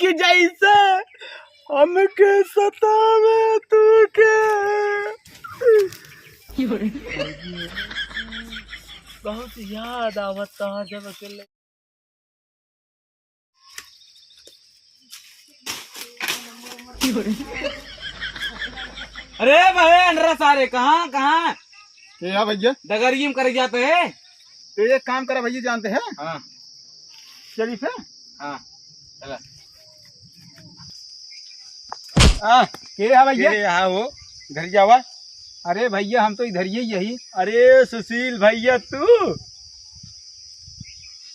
की जैसे हमके सतावे तू के। बहुत याद आवता जब अकेले। अरे भाई अंडरा सारे कहाँ कहाँ क्या भैया डगरियम कर जाते हैं। तो एक काम करा भैया, जानते हैं? हाँ चलिए फिर। हाँ चला। क्या भैया? यहाँ हो घर जावा। अरे भैया हम तो इधर ही यही। अरे सुशील भैया तू।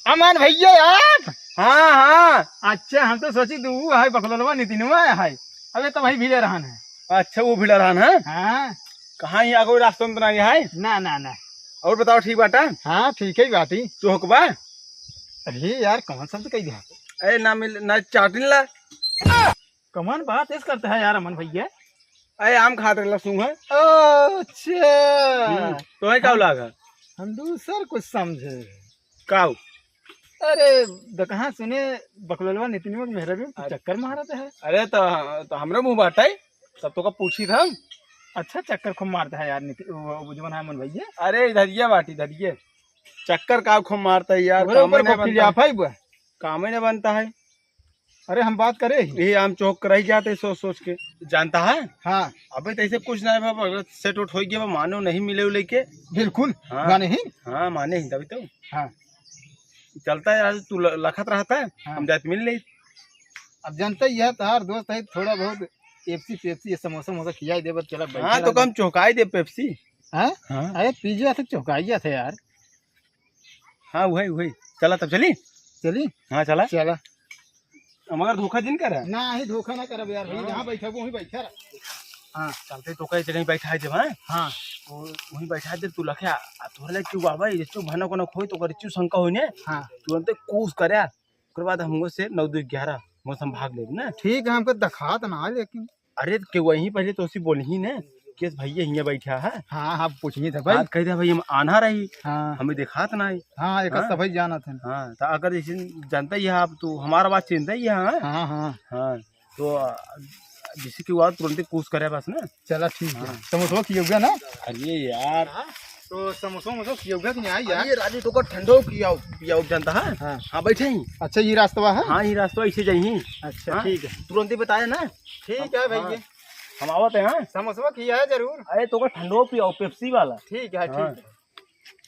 अमन भैया आप? हाँ हाँ अच्छा, हम तो सोची तू है बकलवा नितिनवा है। अबे तो वही भीड़े रहन है। अच्छा वो भिड़ा रहा है। हाँ कहाँ यहाँ कोई रास्ता में तो नहीं है। ना ना ना। और बताओ ठीक बाटा। हाँ ठीक है बात ही। चौकबा। अरे यार कौन सा तो कही दिया। अरे ना मिल ना चाटिन ला। कमान बात ऐसा करता है यार अमन भैया। अरे आम खाते लसूं है। अच्छा तो है क्या लागा। हम दूसर कुछ समझे। काऊ। अरे कहाँ सुने बकलवा नितिनवा मेहरा भी चक्कर मारता है। अरे तो हमरे मुंह बाटा है तब तो का पूछी था। अच्छा चक्कर खूब मारता है यार वो जो है अमन भैया। अरे इधरिए बाटी इधरिए। चक्कर का खूब मारता है यार। काम ही नहीं बनता है। अरे हम बात करें यही आम चौक कर ही जाते सोच सोच के। जानता है। हाँ अबे तो ऐसे कुछ नहीं बाबा सेट उठ हो गया मानो नहीं मिले लेके। बिल्कुल। हाँ माने ही। हाँ माने ही तभी तो। हाँ चलता है यार तू लखत रहता है। हाँ। हम जाते मिल नहीं। अब जानता ही है तार दोस्त है थोड़ा बहुत पेप्सी पेप्सी समोसा मोसा खिया दे चला। हाँ तो कम चौकाई दे पेप्सी। हाँ हाँ अरे पिज्जा तक चौकाइया थे यार। हाँ वही वही चला तब चली। चली हाँ चला चला। मगर धोखा दिन कर ना ही धोखा ना कर यार भाई जहाँ बैठा वो वहीं बैठा रहा। हाँ चलते तो कहीं जगह बैठा है जब। हाँ हाँ वहीं बैठा है तू लखे तोहरे चू बाबा चू भना को खोई तो कर चू शंका हो ने। हाँ तुरंत कूस करे उसके बाद हम से 9 2 11 मौसम भाग ले ना। ठीक है हमको दिखा तो ना लेकिन। अरे के वहीं पहले तो उसी बोल ही ने कि भैया यहाँ बैठा है। हाँ हाँ पूछिए था भाई। कह दिया भाई हम आना रही। हाँ हमें देखा तो नहीं। हाँ एक हाँ? सफाई जाना था। हाँ तो अगर जैसे जानता ही है आप तो हमारा बात चिंता ही है। हाँ हाँ हाँ हाँ तो जिससे कि वो तुरंत कूस करे बस ना। चला ठीक है। हाँ। समोसा खियोगा ना? अरे यार तो समोसा मोसा खियोगा कि नहीं यार? ये राजू तो ठंडो पियाओ जानता है। हाँ हाँ बैठे ही। अच्छा ये रास्ता है। हाँ ये रास्ता ऐसे जाइए। अच्छा हाँ? ठीक है। तुरंत ही बताया ना। ठीक है भैया। हम आवत है। हाँ समोसा खिया है जरूर। अरे तो ठंडो पियाओ पेप्सी वाला। ठीक है ठीक है।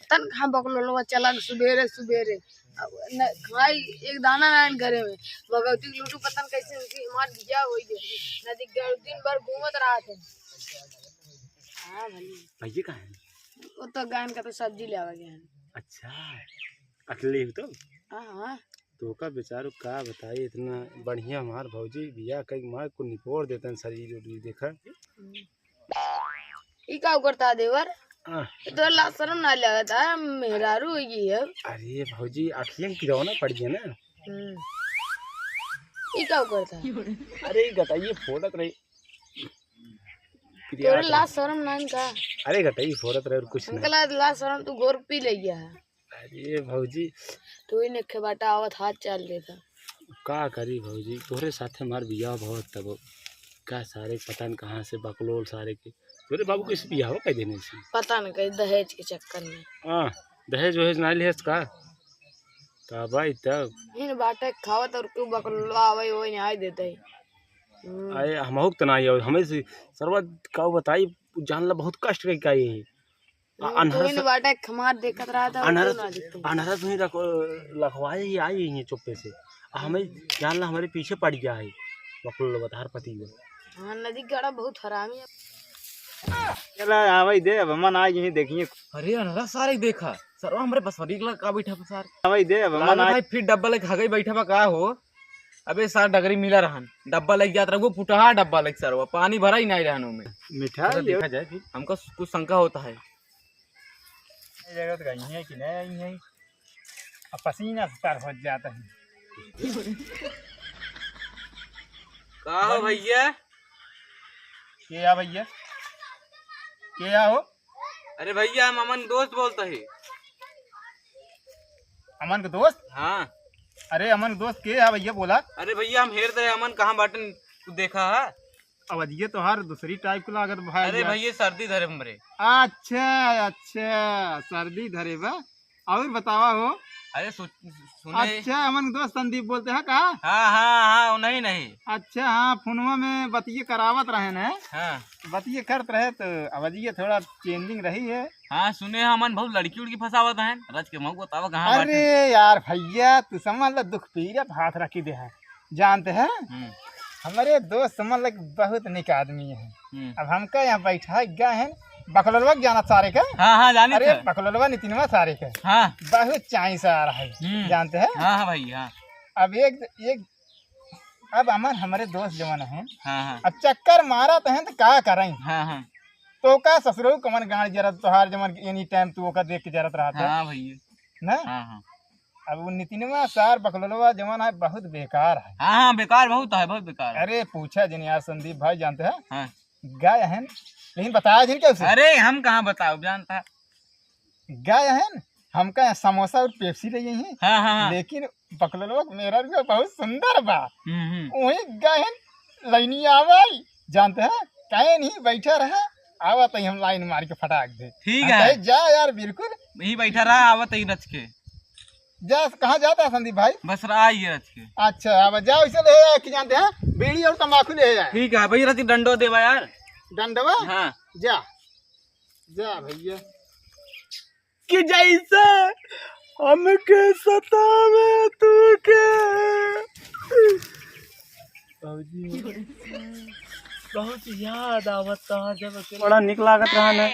तन खा बकलो चला सुबेरे सुबेरे खाई एक दाना नान घरे में भगवती लूटू पतन कैसे उनकी हमार बिया होई दे नदी दिन भर घूमत रहा थे। हाँ भली भैया कहाँ है? वो तो गान का तो सब्जी लेवा गया है। अच्छा अकेले हो तो। हाँ हाँ तो का बेचारो का बताइए इतना बढ़िया हमार भौजी बिया कई मार को निपोड़ देते शरीर उरीर देखा। ई का करता देवर तो ला शर्म ना लगता है मेहरारू होगी है। अरे भौजी अखियां गिरौना पड़ गया ना। ई का करता अरे गटाइए फोड़त रही। तोरे ला शर्म ना का। अरे गटाइए फोड़त रहे और कुछ नहीं। अंकल ला शर्म तू गोर पी ले गया है। अरे भौजी तू ही नेखे बाटा आवत हाथ चल देता। का करी भौजी तोरे साथे मार बिया बहुत तब का सारे पता न कहाँ से बकलोल सारे के तोरे बाबू किस बिया हो कह देने से। पता नहीं कहीं दहेज के चक्कर में। हाँ दहेज वहेज ना लिहेस का तब भाई तब इन बाटे खावत और क्यों बकलवा आवे वो नहीं देते ही। अरे हम तो नहीं और हमें से सर्वत का बताई जानला बहुत कष्ट के का ये तो इन बाटे खमार देखत रहा था अनहरस नहीं लखवाए ही आई है चुप्पे से हमें जानला हमारे पीछे पड़ गया है बकलोल बतार पति में। हाँ नदी गड़ा बहुत हरामी है। चला आवाई दे अब मन आज यही देखिए। अरे अनहरा सारे देखा सर हमारे बसवरी का बैठा सर आवाई दे अब मन आज। भाई फिर डब्बा लेके खा बैठा बा का हो। अबे सर डगरी मिला रहन डब्बा लेके जात रहो पुटहा डब्बा लेके सर पानी भरा ही नहीं रहन में मिठा देखा जाए फिर हमको कुछ शंका होता है। जगह तो कहीं है कि नहीं है। अब पसीना से हो जाता है। का हो भैया क्या भैया क्या हो? अरे भैया हम अमन दोस्त बोलते है। अमन का दोस्त? हाँ अरे अमन दोस्त के है भैया बोला? अरे भैया हम हेर रहे अमन कहाँ बाटन तू देखा है? अवधिये तो हर दूसरी टाइप को लागत भाई। अरे भैया सर्दी धरे हमरे। अच्छा अच्छा सर्दी धरे बा। और बतावा हो। अरे सुने। अच्छा अमन दोस्त संदीप बोलते हैं कहा? हाँ हाँ हाँ नहीं नहीं। अच्छा हाँ फोनवा में बतिये करावत रहे न। हाँ बतिये करते रहे तो अवधिये थोड़ा चेंजिंग रही है। हाँ सुने अमन बहुत लड़की उड़की फंसावत है रच के मऊ बतावा कहाँ बाटन। अरे यार भैया तू समझ लो दुख पीरा हाथ रखी दे है जानते हैं। हमारे दोस्त समझ लग बहुत निक आदमी है। अब हमका यहाँ बैठा गया है बकलोलवा जाना सारे का। हाँ हाँ जाने। अरे बकलोलवा नितिनवा सारे का। हाँ बहुत चाइस आ रहा है जानते हैं। हाँ हाँ भाई हाँ। अब एक अब अमन हमारे दोस्त जवान है। हाँ हाँ अब चक्कर मारा तो है तो क्या करें। हाँ हाँ तो का ससुरो कमन गाड़ी जरत तोहार जमन एनी टाइम तू ओका देख के जरत रहा था हाँ भैया ना। हाँ हाँ अब वो नितिनवा सार बकलोलवा जवान है बहुत बेकार है। हाँ हाँ बेकार बहुत है बहुत बेकार है। अरे पूछा जिन यार संदीप भाई जानते हैं हाँ गाय है लेकिन बताया जिन क्या उसे। अरे हम कहाँ बताओ जानता है। गाय है हमका यहाँ समोसा और पेप्सी ले हैं। हाँ हाँ हाँ लेकिन बकलोलवा मेरा भी बहुत सुंदर बा। हम्म। वही गाय है लाइनी आवाई जानते हैं कहे नहीं बैठा रहा आवा तो हम लाइन मार के फटाक दे। ठीक हम है कहे, जा यार बिल्कुल यही बैठा रहा आवत ही रच के। जा कहाँ जाता है संदीप भाई? बस रहा ही है रच के। अच्छा अब जाओ इसे ले आया कि जानते हैं बीड़ी और तंबाकू ले आया। ठीक है भैया रच डंडो देवा यार। डंडवा हाँ जा जा भैया। कि जैसे हमके सतावे तू के बहुत याद आवता जब बड़ा निक लागत रहा ना।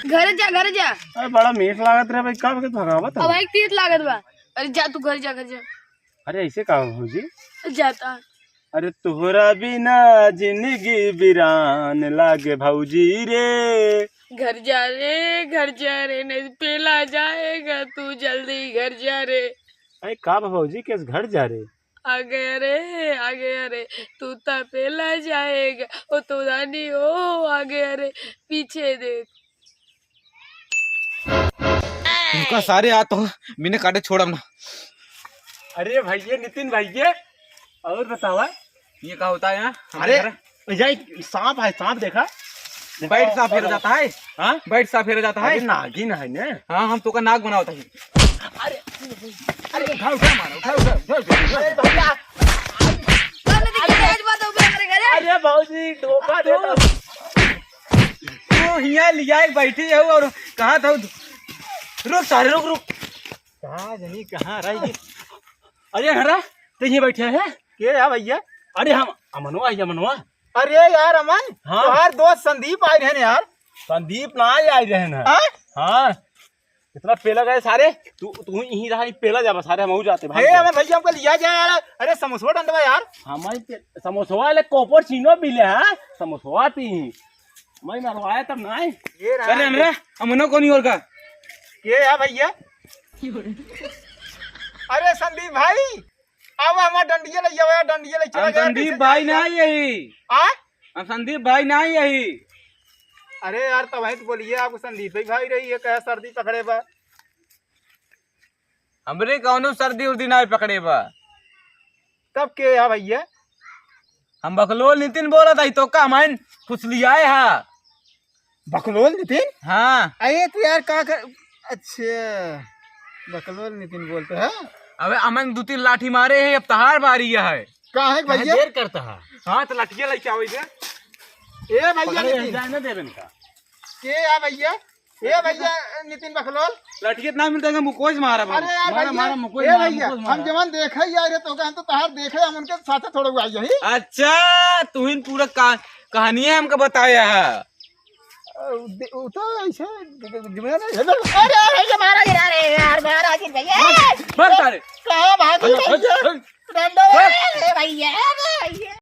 घर जा। अरे बड़ा मीठ लागत रहा भाई कब के भगावत अब एक तीत लागत बा। अरे जा तू घर जा। अरे ऐसे का भौजी? जाता अरे तोहरा बिना जिंदगी वीरान लागे भौजी रे। घर जा रे नहीं पेला जाएगा तू जल्दी घर जा रे। अरे का भौजी किस घर जा रे? आ गया रे तू ता पेला जाएगा ओ तो रानी ओ आ गया रे पीछे देख। उनका सारे आ तो बिना काटे छोड़म ना। अरे भैया नितिन भैया और बतावा ये क्या होता है यहाँ? अरे जाए सांप है सांप देखा? बैठ सा फेर जाता है। हाँ बैठ सा फेर जाता है। अरे नागिन है ने। हाँ हम तो का नाक बना होता है। अरे उठा मारो अरे भौजी धोखा देता। तो यहाँ लिया बैठी है और कहा था रुक सारे रुक कहाँ जनी कहाँ रही? अरे हरा तो ये बैठे हैं के है भैया? अरे हम अमनवा है अमनवा। अरे यार अमन हाँ। तुम्हार दोस्त संदीप आए रहे यार। संदीप ना आए रहे ना। हाँ? हाँ इतना पेला गए सारे तू यहीं रहा पेला जा सारे हम जाते भाई। अरे अमन भैया हमको लिया जाए यार। अरे समोसा डंडवा यार। हमारे समोसा वाले कोपर चीनो भी ले हैं समोसा पी मैं मरवाया तब ना। ये रहा। अरे अमरा अमनो कौन और का के है भैया? अरे संदीप भाई अब हमारा डंडिया ले जाओ यार डंडिया ले चला हम संदीप भाई ना यही। हम संदीप भाई ना यही। अरे यार तब तो बोलिए आपको संदीप भाई रही है क्या सर्दी पकड़े बा? हमरे कौनो सर्दी उर्दी ना पकड़े बा। तब के है भैया? हम बकलोल नितिन बोला था तो का हमारे फुसलियाए हा। बकलोल नितिन? हाँ अरे तो यार का कर। अच्छा बकलोल नितिन बोलते हैं। अबे अमन 2-3 लाठी मारे है अब तहार बारी है। कहाँ है भैया? देर करता है। हाँ तो लठिया लेके आओ इधर। ए भैया नितिन जाने देवन का के है भैया? ए भैया नितिन बकलोल लठिया इतना मिलता है मुकोज मारा अरे यार मारा भैया मुकोज ए मारा, भैया मुकोज मारा। हम जवान देखे ही आ रहे तो हम तो तहार देखे हम उनके साथ थोड़ा हुआ यही। अच्छा तू इन पूरा कहानी हमको बताया है। तो ऐसे अरे भैया महाराज यार महाराज भैया बस सारे कहाँ भाग भैया बस। भैया